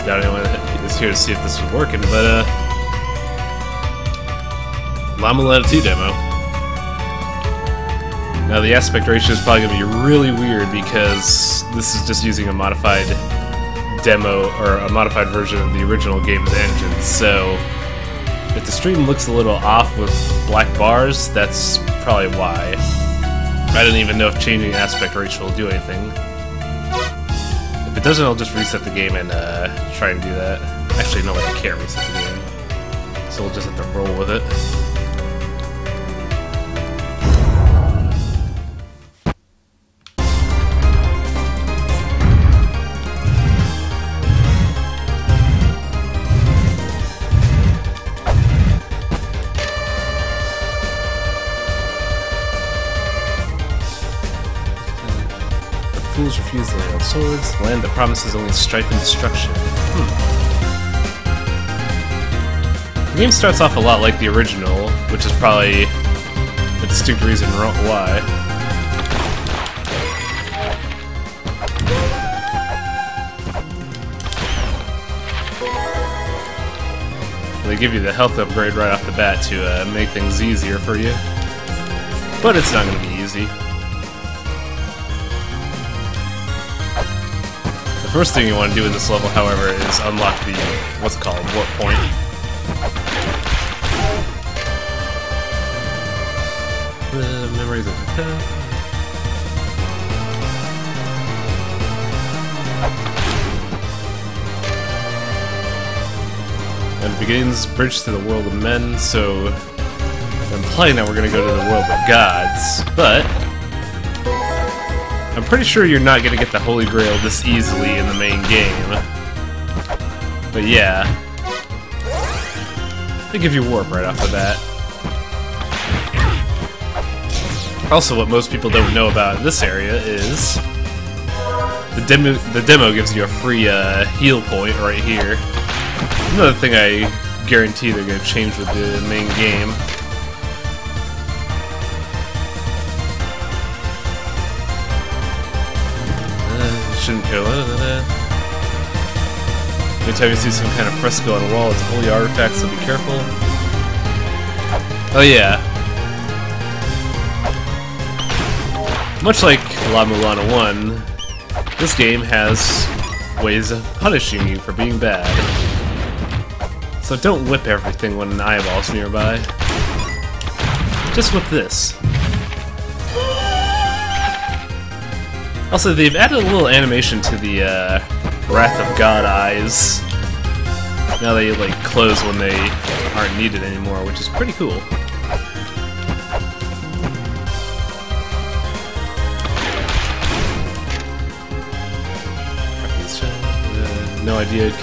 Doubt anyone is here to see if this is working, but La-Mulana 2 demo. Now the aspect ratio is probably going to be really weird because this is just using a modified demo, or a modified version of the original game's engine, so if the stream looks a little off with black bars, that's probably why. I didn't even know if changing aspect ratio will do anything. If it doesn't, I'll just reset the game and try and do that. Actually, no, I can't reset the game, so we'll just have to roll with it. Fools refuse to lay down swords. Land that promises only strife and destruction. The game starts off a lot like the original, which is probably a distinct reason why. They give you the health upgrade right off the bat to make things easier for you. But it's not going to be easy. The first thing you want to do in this level, however, is unlock the, what's it called, warp point. The memories of the past. And it begins bridge to the world of men, so I'm implying that we're going to go to the world of gods, but I'm pretty sure you're not going to get the Holy Grail this easily in the main game. But yeah. They give you warp right off the bat. Also, what most people don't know about this area is the demo gives you a free heal point right here. Another thing I guarantee they're going to change with the main game. Shouldn't kill it. Anytime you see some kind of fresco on a wall, it's holy artifacts, so be careful. Oh yeah. Much like La-Mulana 1, this game has ways of punishing you for being bad. So don't whip everything when an eyeball's nearby. Just whip this. Also, they've added a little animation to the Wrath of God eyes. Now they like close when they aren't needed anymore, which is pretty cool. No idea.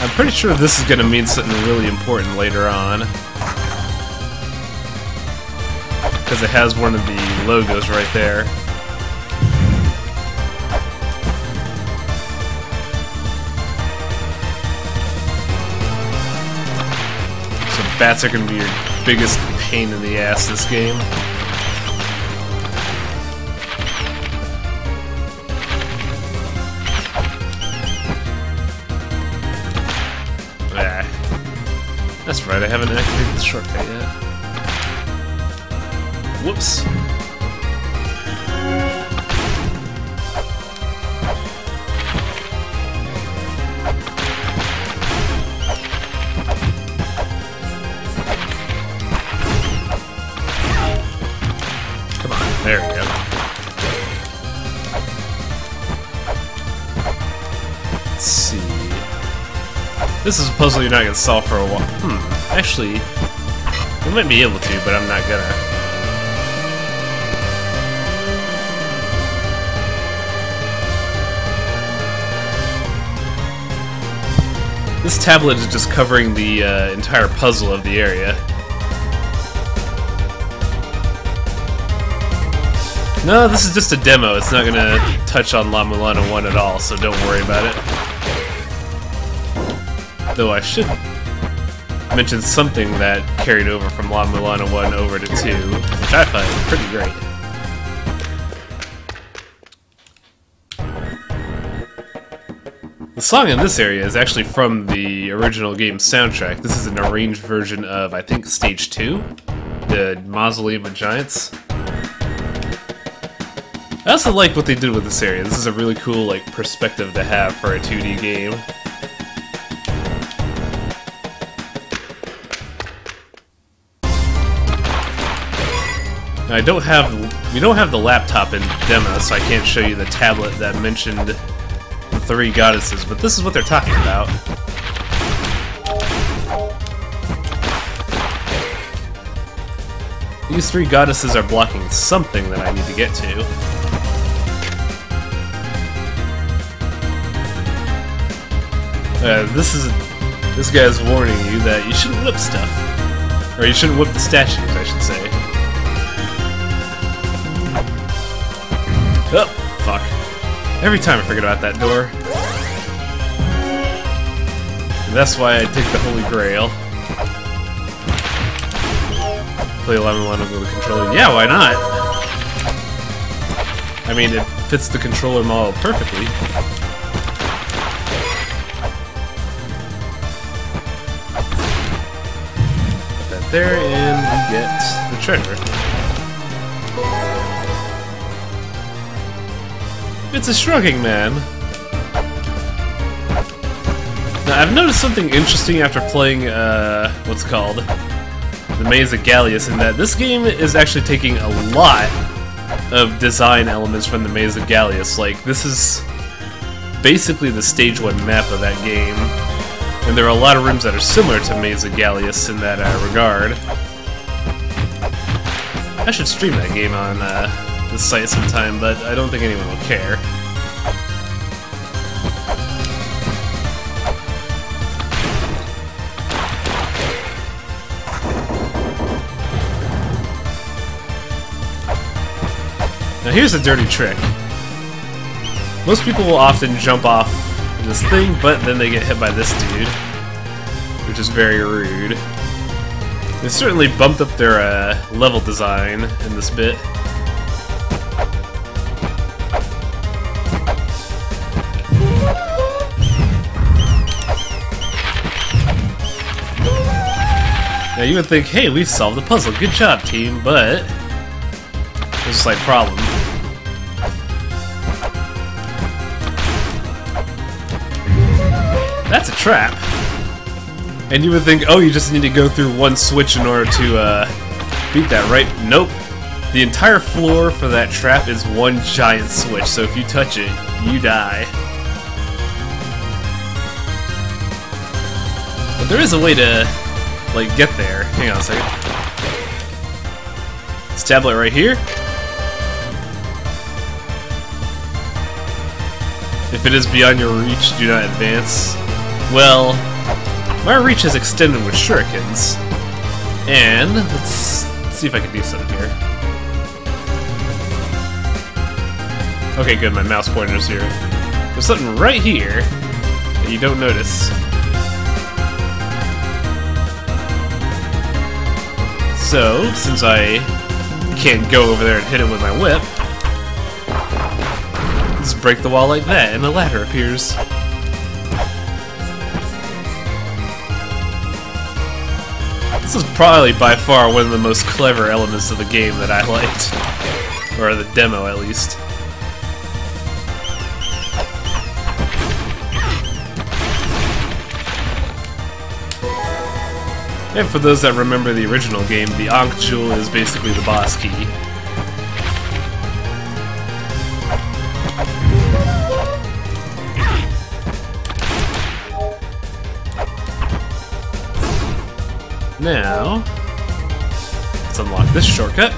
I'm pretty sure this is going to mean something really important later on. Because it has one of the logos right there. So bats are going to be your biggest pain in the ass this game. Ah. That's right, I haven't activated the shortcut yet. Whoops. Come on, there we go. Let's see. This is a puzzle you're not gonna solve for a while. Actually, you might be able to, but I'm not gonna. This tablet is just covering the entire puzzle of the area. No, this is just a demo. It's not gonna touch on La-Mulana 1 at all, so don't worry about it. Though I should mention something that carried over from La-Mulana 1 over to 2, which I find pretty great. The song in this area is actually from the original game's soundtrack. This is an arranged version of, I think, Stage 2, the Mausoleum of Giants. I also like what they did with this area. This is a really cool, like, perspective to have for a 2D game. Now, we don't have the laptop in demo, so I can't show you the tablet that mentioned the 3 goddesses, but this is what they're talking about. These 3 goddesses are blocking something that I need to get to. This guy's warning you that you shouldn't whip stuff. Or you shouldn't whip the statues, I should say. Oh, fuck. Every time I forget about that door. And that's why I take the Holy Grail. Play La-Mulana with the controller. Yeah, why not? I mean, it fits the controller model perfectly. Put that there, and we get the treasure. It's a shrugging man. Now, I've noticed something interesting after playing, what's it called? The Maze of Gallius, in that this game is actually taking a lot of design elements from the Maze of Gallius. Like, this is basically the Stage 1 map of that game. And there are a lot of rooms that are similar to Maze of Gallius in that regard. I should stream that game on, this site sometime, but I don't think anyone will care. Now here's a dirty trick. Most people will often jump off this thing, but then they get hit by this dude, which is very rude. They certainly bumped up their level design in this bit. Now you would think, hey, we've solved the puzzle, good job team, but there's a slight problem. That's a trap. And you would think, oh, you just need to go through one switch in order to beat that, right? Nope. The entire floor for that trap is one giant switch, so if you touch it, you die. But there is a way to, like, get there. Hang on a second. This tablet right here. If it is beyond your reach, do not advance. Well, my reach is extended with shurikens. And let's see if I can do something here. Okay, good, my mouse pointer's here. There's something right here that you don't notice. So, since I can't go over there and hit it with my whip, just break the wall like that, and a ladder appears. This is probably by far one of the most clever elements of the game that I liked. Or the demo, at least. And for those that remember the original game, the Ankh Jewel is basically the boss key. Now, let's unlock this shortcut.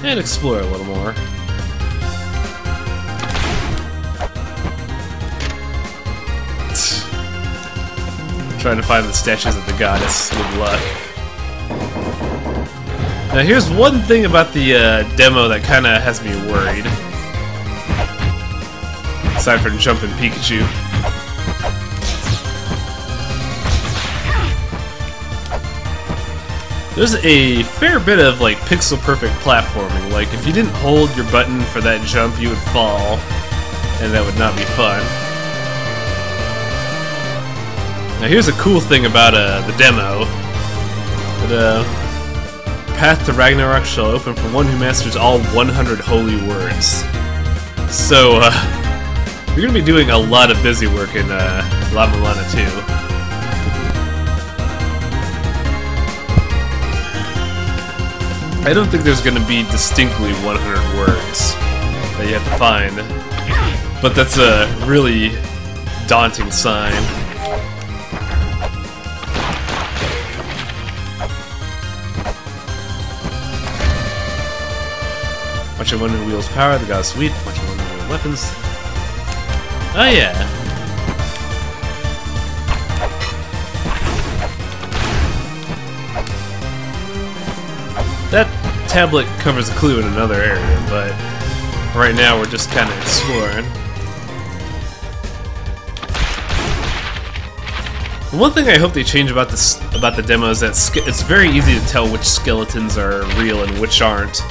And explore a little more. Trying to find the statues of the goddess with luck. Now here's one thing about the demo that kinda has me worried. Aside from jumping Pikachu. There's a fair bit of like pixel perfect platforming. Like if you didn't hold your button for that jump, you would fall, and that would not be fun. Now here's a cool thing about the demo. The path to Ragnarok shall open for one who masters all 100 holy words. So you're gonna be doing a lot of busy work in La-Mulana 2. I don't think there's gonna be distinctly 100 words that you have to find, but that's a really daunting sign. Watch your one who wields power, the god sweet. Watch your one who wields weapons. Oh yeah. That tablet covers a clue in another area, but right now we're just kind of exploring. One thing I hope they change about the demo is that it's very easy to tell which skeletons are real and which aren't,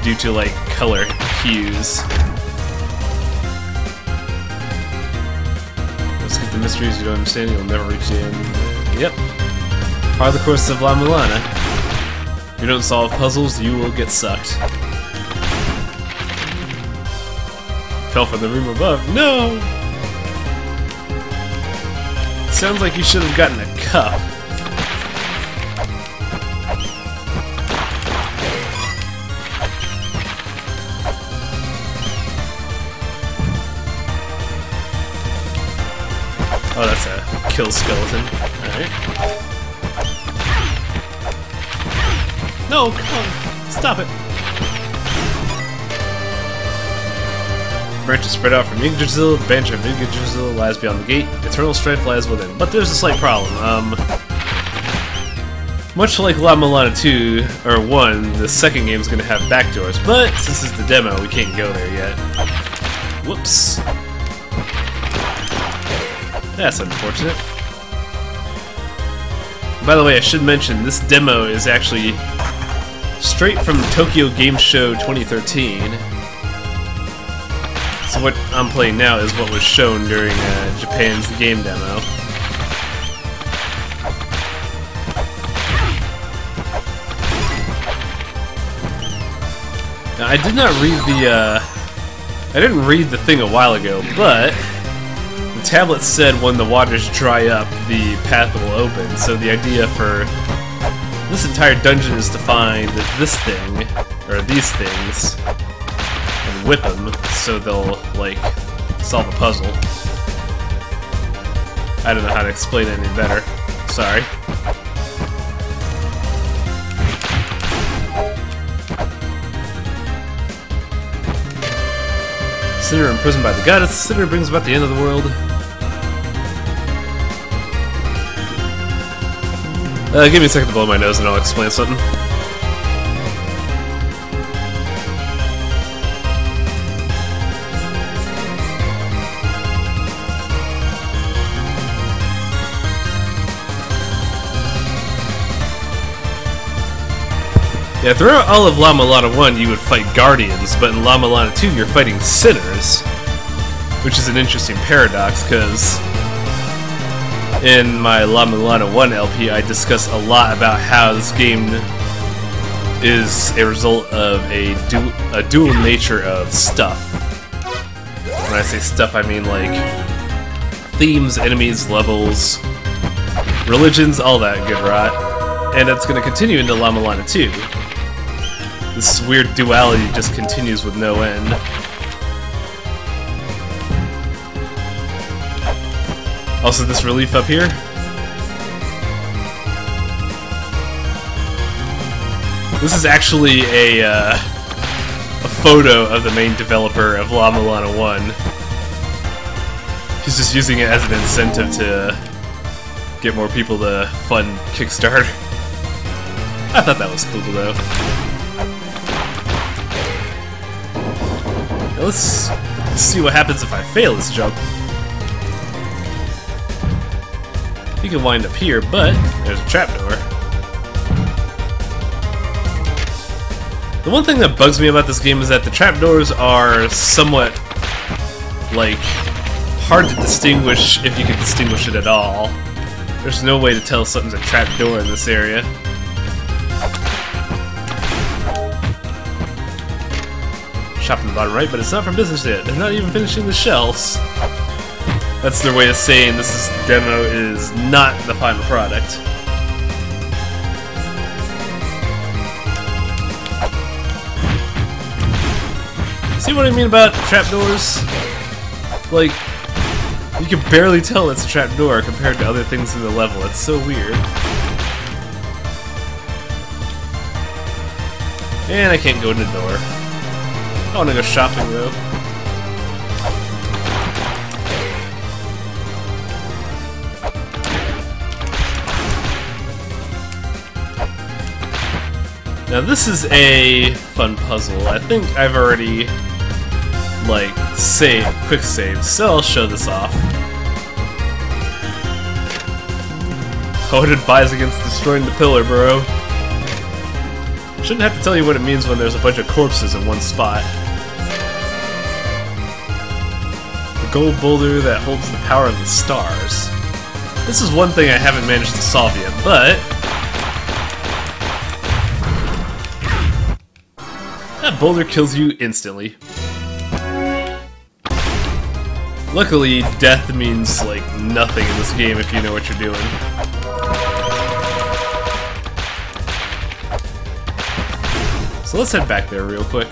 due to like color hues. Let's get the mysteries you don't understand, you'll never reach the end. Yep. Part of the course of La-Mulana. If you don't solve puzzles, you will get sucked. Fell from the room above. No! Sounds like you should have gotten a cup. Oh, that's a kill skeleton. Alright. No, come on. Stop it. Branches spread out from Yggdrasil. The branch of Yggdrasil lies beyond the gate. Eternal strife lies within. But there's a slight problem. Much like La-Mulana 2, or 1, the second game's gonna have backdoors. But since it's the demo, we can't go there yet. Whoops. That's unfortunate. By the way, I should mention, this demo is actually straight from Tokyo Game Show 2013. So what I'm playing now is what was shown during Japan's game demo. Now, I did not read the I didn't read the thing a while ago, but the tablet said when the waters dry up, the path will open. So the idea for this entire dungeon is to find this thing, or these things, and whip them so they'll, like, solve a puzzle. I don't know how to explain it any better. Sorry. Sinner imprisoned by the goddess. Sinner brings about the end of the world. Give me a second to blow my nose and I'll explain something. Yeah, throughout all of La-Mulana 1 you would fight guardians, but in La-Mulana 2 you're fighting sinners. Which is an interesting paradox, because in my La-Mulana 1 LP, I discuss a lot about how this game is a result of a dual nature of stuff. When I say stuff, I mean like themes, enemies, levels, religions, all that good rot. And it's going to continue into La-Mulana 2. This weird duality just continues with no end. Also, this relief up here. This is actually a photo of the main developer of La-Mulana 1. He's just using it as an incentive to get more people to fund Kickstarter. I thought that was cool, though. Now let's see what happens if I fail this jump. You can wind up here, but there's a trapdoor. The one thing that bugs me about this game is that the trapdoors are somewhat, like, hard to distinguish if you can distinguish it at all. There's no way to tell if something's a trapdoor in this area. Shop in the bottom right, but it's not for business yet. They're not even finishing the shelves. That's their way of saying this demo is not the final product. See what I mean about trapdoors? Like, you can barely tell it's a trapdoor compared to other things in the level. It's so weird. And I can't go in the door. I wanna go shopping though. Now this is a fun puzzle. I think I've already, like, quick saved, so I'll show this off. I would advise against destroying the pillar, bro. Shouldn't have to tell you what it means when there's a bunch of corpses in one spot. The gold boulder that holds the power of the stars. This is one thing I haven't managed to solve yet, but that boulder kills you instantly. Luckily, death means, like, nothing in this game if you know what you're doing. So let's head back there real quick.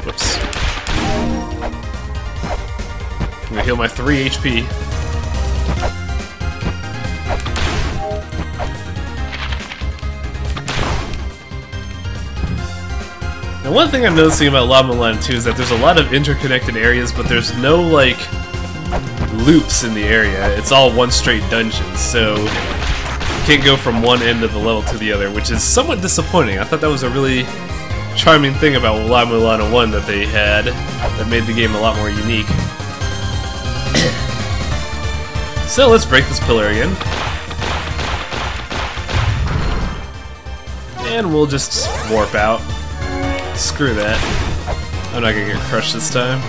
Whoops. I'm gonna heal my 3 HP. Now one thing I'm noticing about La-Mulana 2 is that there's a lot of interconnected areas, but there's no, like, loops in the area. It's all one straight dungeon, so you can't go from one end of the level to the other, which is somewhat disappointing. I thought that was a really charming thing about La-Mulana 1 that they had that made the game a lot more unique. So let's break this pillar again. And we'll just warp out. Screw that. I'm not gonna get crushed this time.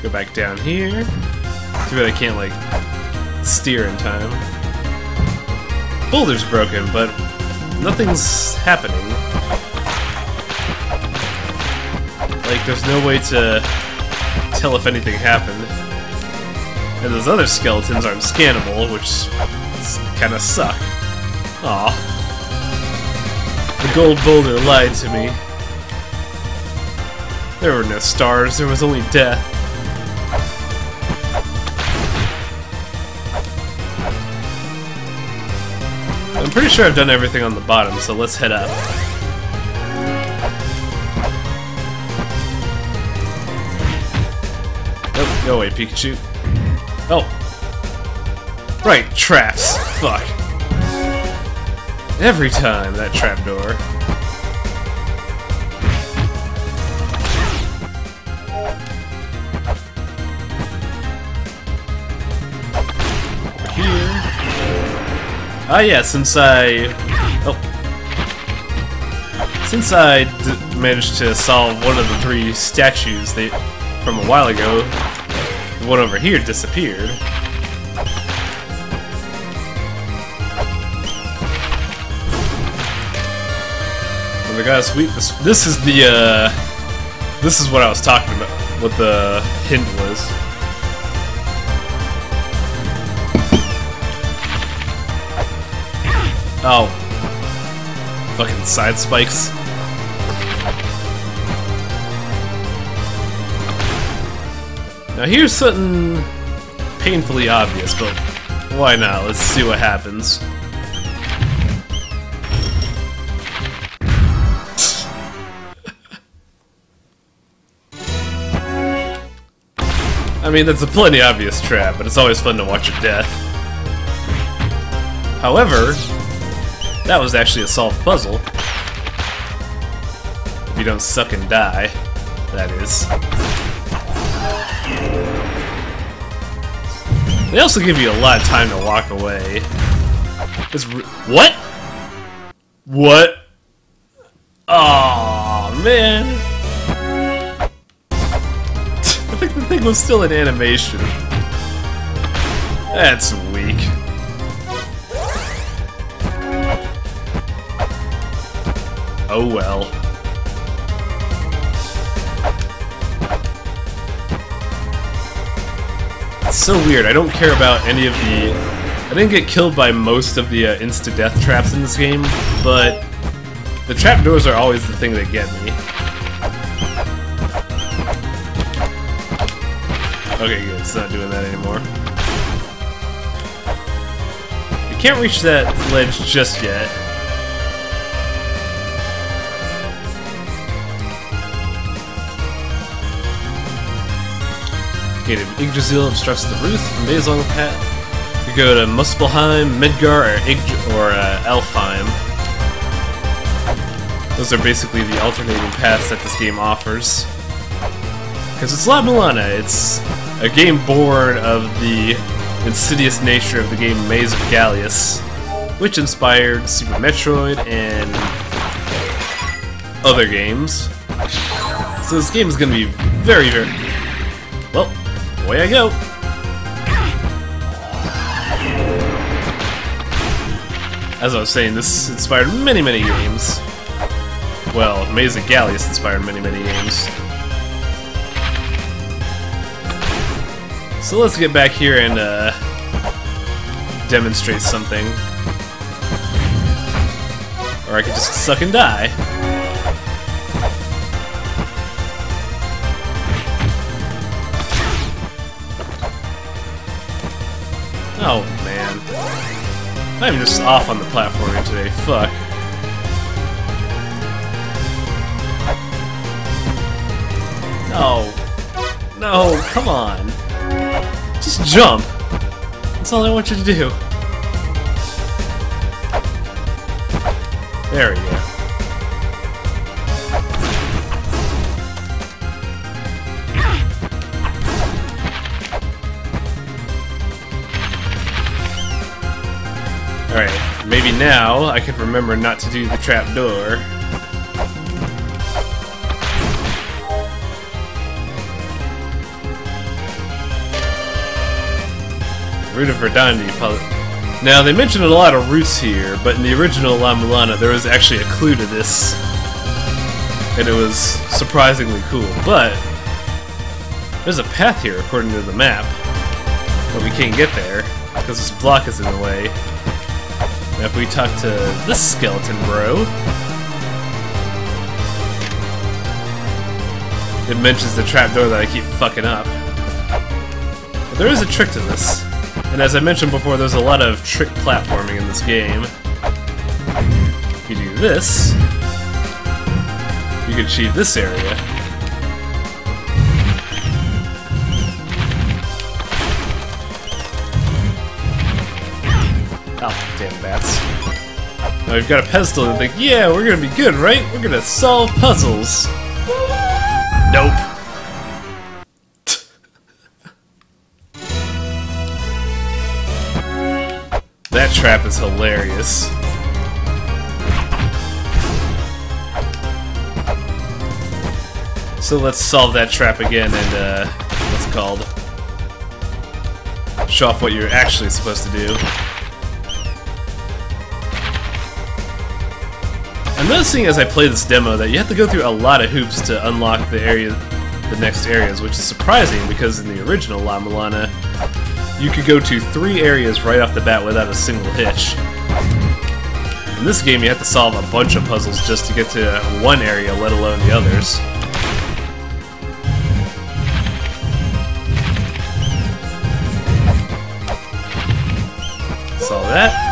Go back down here. Too bad I can't, like, steer in time. Boulder's broken, but nothing's happening. Like, there's no way to tell if anything happened. And those other skeletons aren't scannable, which kinda suck. Aw. The gold boulder lied to me. There were no stars, there was only death. I'm pretty sure I've done everything on the bottom, so let's head up. Oh, go away, Pikachu. Oh. Right, traps. Fuck. Every time, that trapdoor. Over here. Ah, yeah, since I managed to solve one of the 3 statues from a while ago, the one over here disappeared. And we gotta sweep this. This is what I was talking about. What the hint was. Oh. Fucking side spikes. Now here's something painfully obvious, but why not? Let's see what happens. I mean, that's a plenty obvious trap, but it's always fun to watch your death. However, that was actually a solved puzzle. If you don't suck and die, that is. They also give you a lot of time to walk away. What? What? Oh man! I think the thing was still in animation. That's weak. Oh well. It's so weird. I don't care about any of the... I didn't get killed by most of the insta-death traps in this game, but the trapdoors are always the thing that get me. Okay, good. It's not doing that anymore. You can't reach that ledge just yet. Gate of Yggdrasil obstructs the route from days along the path. You go to Muspelheim, Midgar, or Alfheim. Those are basically the alternating paths that this game offers. Because it's La-Mulana, it's a game born of the insidious nature of the game Maze of Gallius, which inspired Super Metroid and other games. So this game is going to be very, very... Well, away I go! As I was saying, this inspired many, many games. Well, Maze of Gallius inspired many, many games. So let's get back here and demonstrate something. Or I could just suck and die. Oh man. I'm just off on the platforming today, fuck. No. No, come on. Just jump. That's all I want you to do. There we go. Alright, maybe now I can remember not to do the trapdoor. Root of Verdandi. Now, they mentioned a lot of routes here, but in the original La-Mulana there was actually a clue to this. And it was surprisingly cool, but there's a path here according to the map. But we can't get there, because this block is in the way. Now if we talk to this skeleton bro, it mentions the trapdoor that I keep fucking up. But there is a trick to this. And as I mentioned before, there's a lot of trick platforming in this game. If you do this, you can achieve this area. Oh, damn bats. Now we've got a pedestal and think, yeah, we're gonna be good, right? We're gonna solve puzzles. Nope. That trap is hilarious. So let's solve that trap again and, what's it called? Show off what you're actually supposed to do. I'm noticing as I play this demo that you have to go through a lot of hoops to unlock the next areas, which is surprising because in the original La-Mulana, you could go to 3 areas right off the bat without a single hitch. In this game, you have to solve a bunch of puzzles just to get to one area, let alone the others. Solve that.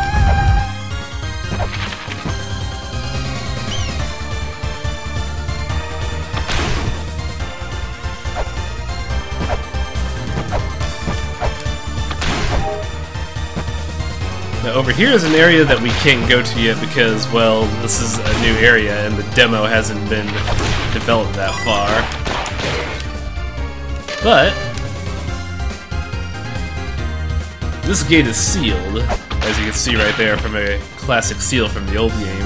Now over here is an area that we can't go to yet because, well, this is a new area and the demo hasn't been developed that far. But this gate is sealed, as you can see right there from a classic seal from the old game.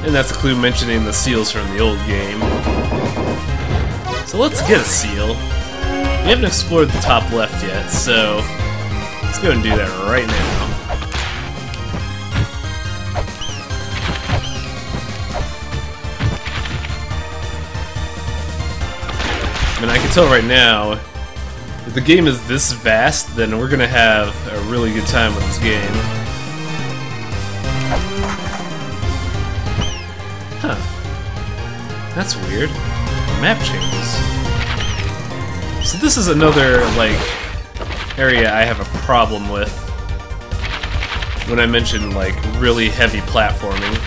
And that's a clue mentioning the seals from the old game. So let's get a seal. We haven't explored the top left yet, so let's go and do that right now. And I can tell right now, if the game is this vast, then we're gonna have a really good time with this game. Huh. That's weird. The map changes. So this is another, like, area I have a problem with when I mention, like, really heavy platforming.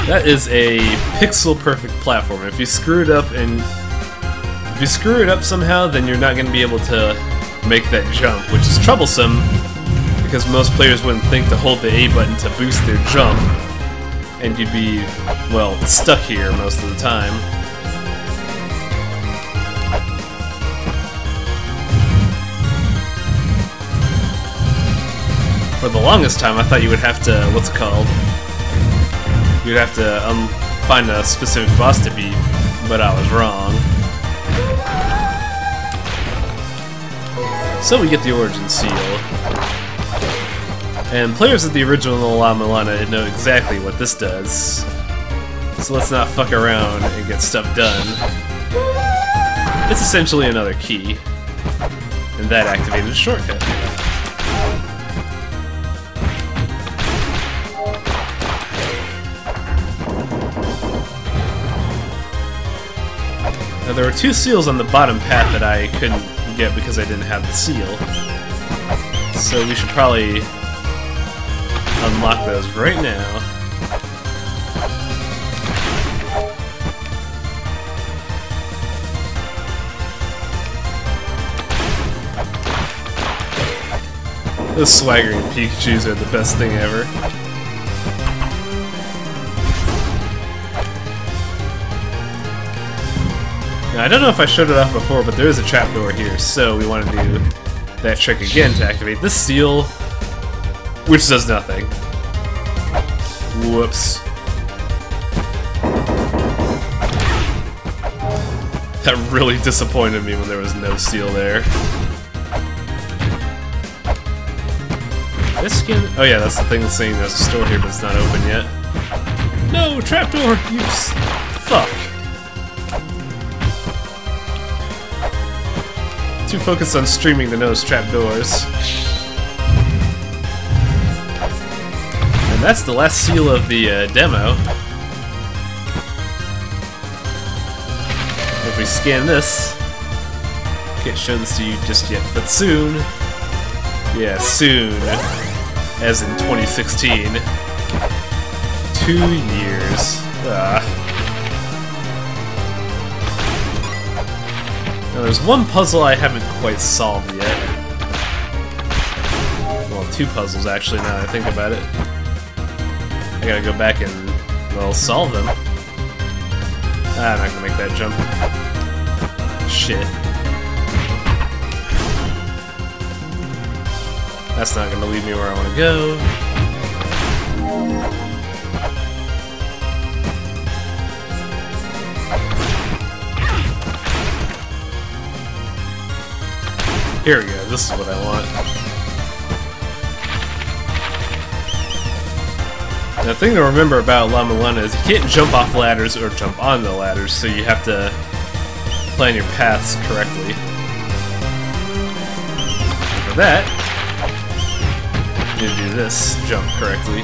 That is a pixel-perfect platform. If you screw it up somehow, then you're not going to be able to make that jump, which is troublesome because most players wouldn't think to hold the A button to boost their jump, and you'd be, well, stuck here most of the time. For the longest time, I thought you would have to, what's it called? You'd have to find a specific boss to beat, but I was wrong. So we get the origin seal. And players of the original La-Mulana know exactly what this does. So let's not fuck around and get stuff done. It's essentially another key. And that activated a shortcut. Now there were two seals on the bottom path that I couldn't get because I didn't have the seal. So we should probably unlock those right now. Those swaggering Pikachus are the best thing ever. Now, I don't know if I showed it off before, but there is a trapdoor here, so we want to do that trick again to activate this seal, which does nothing. Whoops. That really disappointed me when there was no seal there. This skin? Oh yeah, that's the thing that's saying there's a store here, but it's not open yet. No, trapdoor! You fuck. Too focused on streaming to notice trapdoors. And that's the last seal of the demo. If we scan this, can't show this to you just yet, but soon. Yeah, soon. As in 2016. 2 years. Now there's one puzzle I haven't quite solved yet. Well, 2 puzzles actually, now that I think about it. I gotta go back and, well, solve them. I'm not gonna make that jump. Shit. That's not gonna lead me where I wanna go. Here we go, this is what I want. Now, the thing to remember about La-Mulana is you can't jump off ladders or jump on the ladders, so you have to plan your paths correctly. And for that, you need to do this, jump correctly.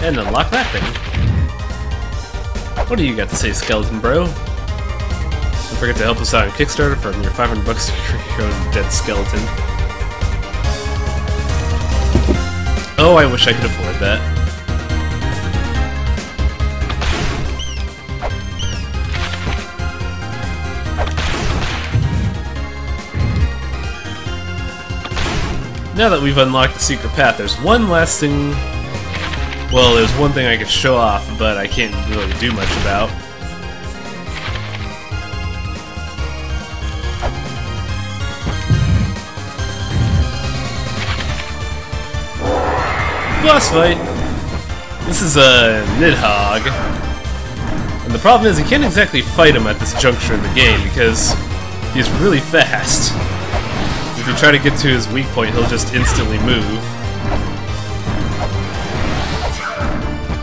And unlock that thing. What do you got to say, skeleton bro? Don't forget to help us out on Kickstarter. From your $500 to create your own dead skeleton. Oh, I wish I could afford that. Now that we've unlocked the secret path, there's one last thing... Well, there's one thing I could show off, but I can't really do much about. Boss fight! This is a Nidhogg. And the problem is you can't exactly fight him at this juncture in the game because he's really fast. If you try to get to his weak point, he'll just instantly move.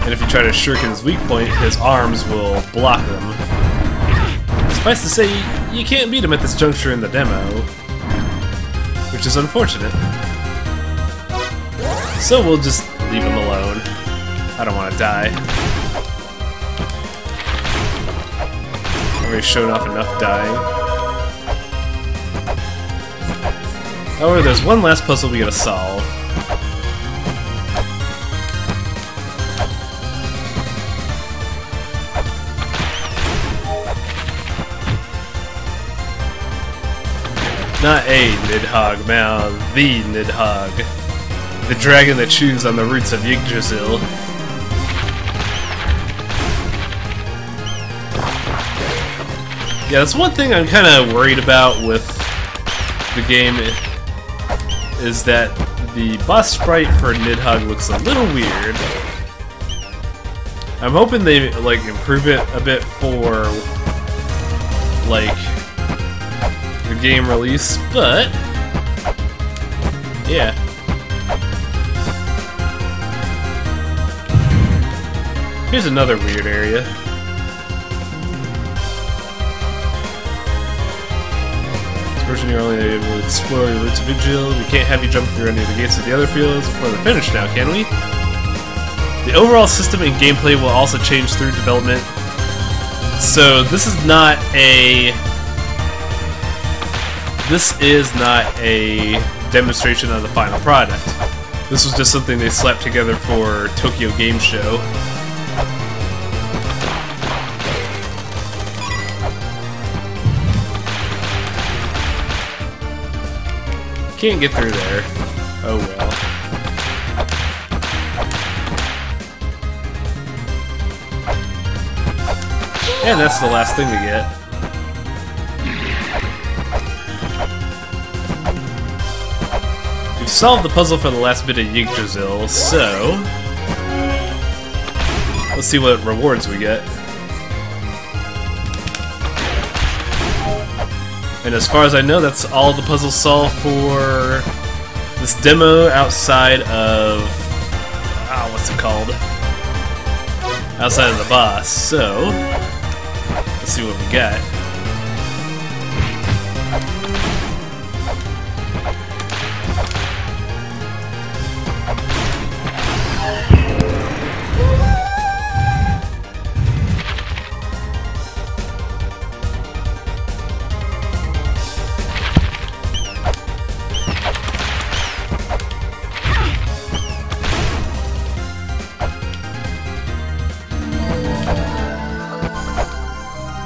And if you try to shuriken his weak point, his arms will block them. Suffice to say, you can't beat him at this juncture in the demo, which is unfortunate. So we'll just leave him alone. I don't want to die. I've already shown off enough dying. However, there's one last puzzle we gotta solve. Not a Nidhogg, now the Nidhogg. The dragon that chews on the roots of Yggdrasil. Yeah, that's one thing I'm kind of worried about with the game, is that the boss sprite for Nidhogg looks a little weird. I'm hoping they like improve it a bit for like the game release, but yeah. Here's another weird area. You're only able to explore your roots of Yggdrasil. We can't have you jump through any of the gates of the other fields before they're finished now, can we? The overall system and gameplay will also change through development. So this is not a demonstration of the final product. This was just something they slapped together for Tokyo Game Show. Can't get through there. Oh well. And that's the last thing we get. We've solved the puzzle for the last bit of Yggdrasil, so let's see what rewards we get. And as far as I know, that's all the puzzles solved for this demo outside of... what's it called? Outside of the boss. So, let's see what we got.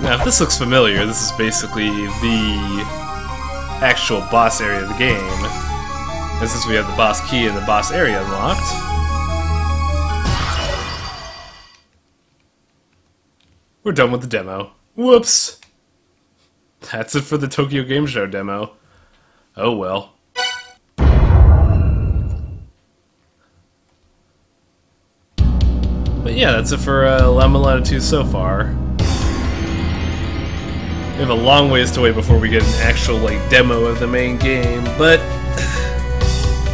Now, if this looks familiar, this is basically the actual boss area of the game. And since we have the boss key and the boss area unlocked, we're done with the demo. Whoops! That's it for the Tokyo Game Show demo. Oh well. But yeah, that's it for La-Mulana 2 so far. We have a long ways to wait before we get an actual like demo of the main game, but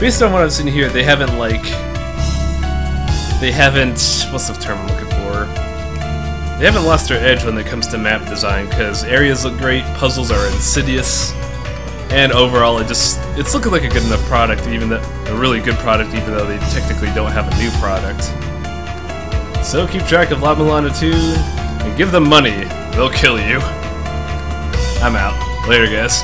based on what I've seen here, they haven't what's the term I'm looking for? They haven't lost their edge when it comes to map design, because areas look great, puzzles are insidious, and overall it's looking like a good enough product, a really good product, even though they technically don't have a new product. So keep track of La-Mulana 2 and give them money, they'll kill you. I'm out. Later, guys.